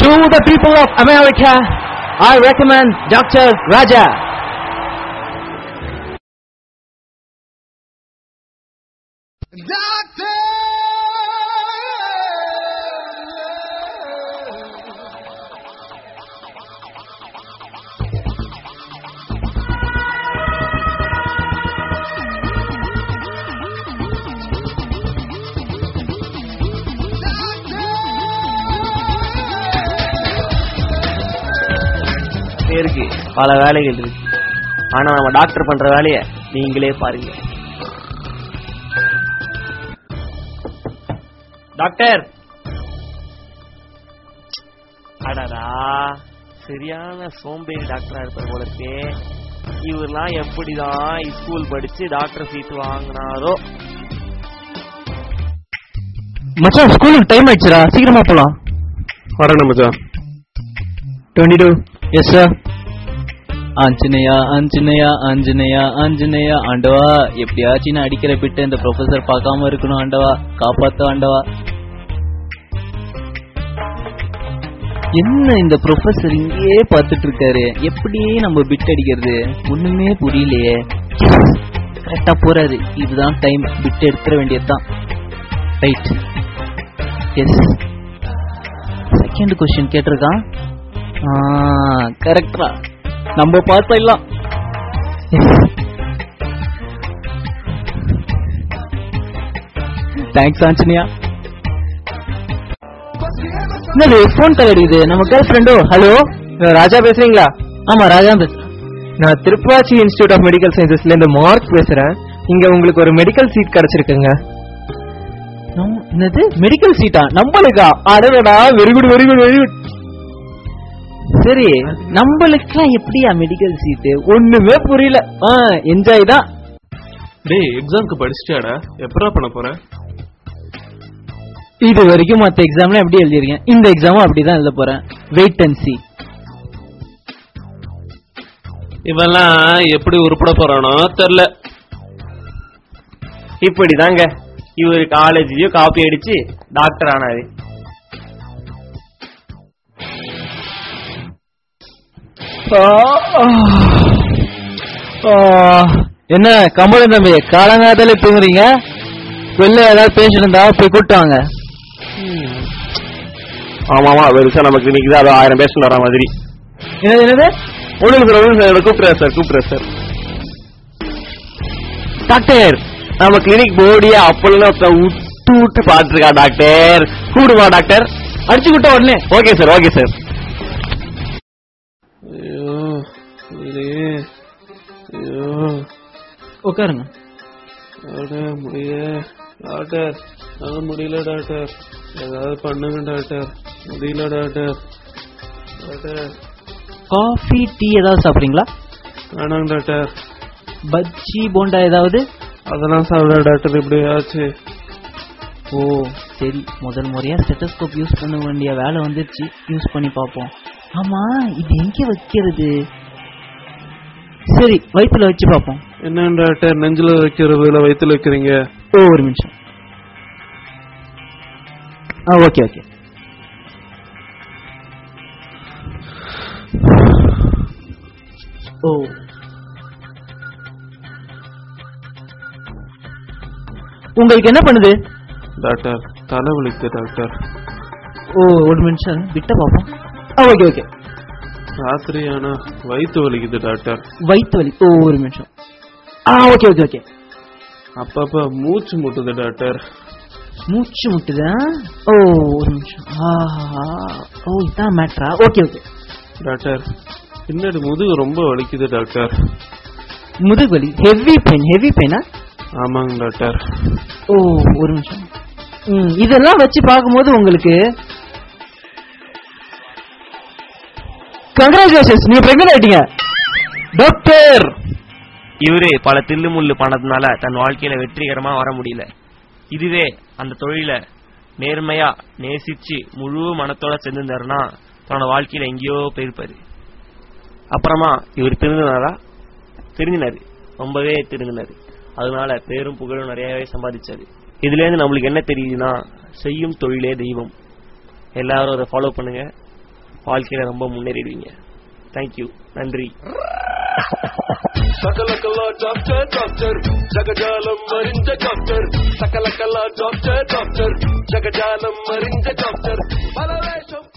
To the people of America, I recommend Dr. Raja. Doctor! பேருக்கு பல வேலைகள் இருக்கு. ஆனா நம்ம டாக்டர் பண்ற வேலையை நீங்களே பாருங்க. டாக்டர், அடடா சரியான சோம்பேறி டாக்டரா இருப்பார் போல இருக்கே. இவரெல்லாம் எப்படிதான் ஸ்கூல் படிச்சு டாக்டர் சீட் வாங்கினாரோ. மச்சான், ஸ்கூலுக்கு டைம் ஆயிடுச்சுடா, சீக்கிரமா போலாம். வரணும் மச்சான். 22. Yes sir. ஆஞ்சநேயா ஆஞ்சநேயா ஆஞ்சநேயா ஆஞ்சநேயா ஆண்டவா, எப்படியாச்சும் நான் அடிக்கிற பிட்டு இந்த ப்ரொஃபசர் பார்க்காம இருக்கணும் ஆண்டவா, காப்பாத்த ஆண்டவா. என்ன இந்த ப்ரொஃபசர் இங்கேயே பார்த்துட்டு இருக்காரு, எப்படி நம்ம பிட் அடிக்கிறது ஒண்ணுமே புரியலையே. கரெக்டா போறாரு, இதுதான் டைம், பிட் எடுத்துட வேண்டியதுதான். ரைட். எஸ், செகண்ட் கொஸ்டின் கேட்டிருக்கான். கரெக்டா, நம்ம பார்த்துடலாம். தேங்க்ஸ் ஆஞ்சனியா. என்னது போன் கால் அடிக்குது? நம்ம கேர்ள் ஃப்ரெண்டோ? ஹலோ, ராஜா பேசுறீங்களா? ஆமா ராஜா பேசுறேன். நான் திருப்பாச்சி இன்ஸ்டிடியூட் ஆஃப் மெடிக்கல் சயின்சஸ்ல இருந்து மார்க் பேசுறேன். இங்க உங்களுக்கு ஒரு மெடிக்கல் சீட் கிடைச்சிருக்குங்க. என்னது மெடிக்கல் சீட்டா? நம்மளுக்கா? அடடா, very good very good very good. சரி, நம்மளுக்குலாம் எப்படியா மெடிக்கல் சீட்டு? ஒண்ணுமே புரியல. என்ஜாய் தான். டேய், எக்ஸாம்க்கு படிச்சிட்டாடா? எப்படா பண்ண போற? இது வரைக்கும் மத்த எக்ஸாம்ல எப்படி எழுதிருக்கேன், இந்த எக்ஸாமும் அப்படிதான் எழுத போறேன். Wait and see. இவெல்லாம் எப்படி உருப்பட போறானோ தெரியல. இப்படிதாங்க இவரு காலேஜ்லயும் காப்பி அடிச்சு டாக்டர் ஆனாரு. என்ன கம்பளம் தம்பி, காலங்காத்தால தூங்குறீங்க? வெளில ஏதாவது பேசிட்டு இருந்தா போய் கூப்பிட்டாங்க. ஆமா ஆமா, வெறுசா நமக்கு இன்னைக்கு தான் 1000 பேஷண்ட் வர மாதிரி. என்னது என்னது? கூப்பிடுறேன் சார். டாக்டர், நம்ம கிளினிக் போர்டியா அப்பெல்லாம் விட்டு பாத்துருக்கா டாக்டர். கூடுமா டாக்டர்? அடிச்சு விட்ட உடனே. Okay sir, okay sir. உட்காருங்க. முடியல டாக்டர், ஏதாவது பண்ணுங்க டாக்டர். முடியல டாக்டர். காஃபி டீ ஏதாவது சாப்பிடுறீங்களா? வேணாங்க டாக்டர். பஜ்ஜி போண்டா ஏதாவது? அதெல்லாம் சாப்பிட டாக்டர். இப்படி ஆச்சு. ஓ சரி, முதல் முறையா ஸ்டெத்தஸ்கோப் யூஸ் பண்ண வேண்டிய வேலை வந்துருச்சு, யூஸ் பண்ணி பார்ப்போம். ஆமா, இது எங்க வைக்கிறது? சரி, வயிற்றுல வச்சு பார்ப்போம். என்ன டாக்டர், நெஞ்சில வைக்கிறது இல்ல வயிற்றுல வைக்கிறீங்க? ஒரு நிமிஷம். Okay okay. ஓ உங்களுக்கு என்ன பண்ணுது டாக்டர்? தலைவலிக்குது டாக்டர். ஓ ஒரு நிமிஷம் விட்ட பாப்போம். Okay okay. ராத்திரி ஆனா வயிற்று வலிக்குது டாக்டர். வயிற்று வலி? ஓ ஒரு நிமிஷம். Okay okay okay. அப்பப்ப மூச்சு முட்டுது டாக்டர். மூச்சு முட்டுதா? ஓ ஒரு நிமிஷம். ஓ இதான் மேட்ரா? Okay okay. டாக்டர், பின்னாடி முதுகு ரொம்ப வலிக்குது டாக்டர். முதுகு வலி? Heavy pain? ஹெவி பெயினா? ஆமாங்க டாக்டர். ஓ ஒரு நிமிஷம். இதெல்லாம் வச்சு பார்க்கும்போது உங்களுக்கு கங்க்ராச்சுலேஷன்ஸ், நீங்க பிரெக்னன்ட் ஆயிட்டீங்க டாக்டர். இவரு பல தில்லு முள்ளு பண்ணதுனால தன் வாழ்க்கையில வெற்றிகரமா வர முடியல. இதுவே அந்த தொழில நேர்மையா நேசிச்சு முழு மனத்தோட செஞ்சிருந்தாருன்னா தன்னோட வாழ்க்கையில எங்கேயோ போயிருப்பாரு. அப்புறமா இவர் தெரிஞ்சினாரு, ரொம்பவே தெரிஞ்சினாரு. அதனால பேரும் புகழும் நிறையவே சம்பாதிச்சாரு. இதுல இருந்து நம்மளுக்கு என்ன தெரியுதுன்னா, செய்யும் தொழிலே தெய்வம். எல்லாரும் அதை ஃபாலோ பண்ணுங்க. வாழ்க்கையில ரொம்ப முன்னேறிடுவீங்க. தேங்க்யூ, நன்றி. சகலகலா டாக்டர் டாக்டர் ஜகஜாலம் அறிஞ்ச டாக்டர், சகலகலா டாக்டர் டாக்டர் ஜகஜாலம் அறிஞ்ச டாக்டர், பல வேஷம்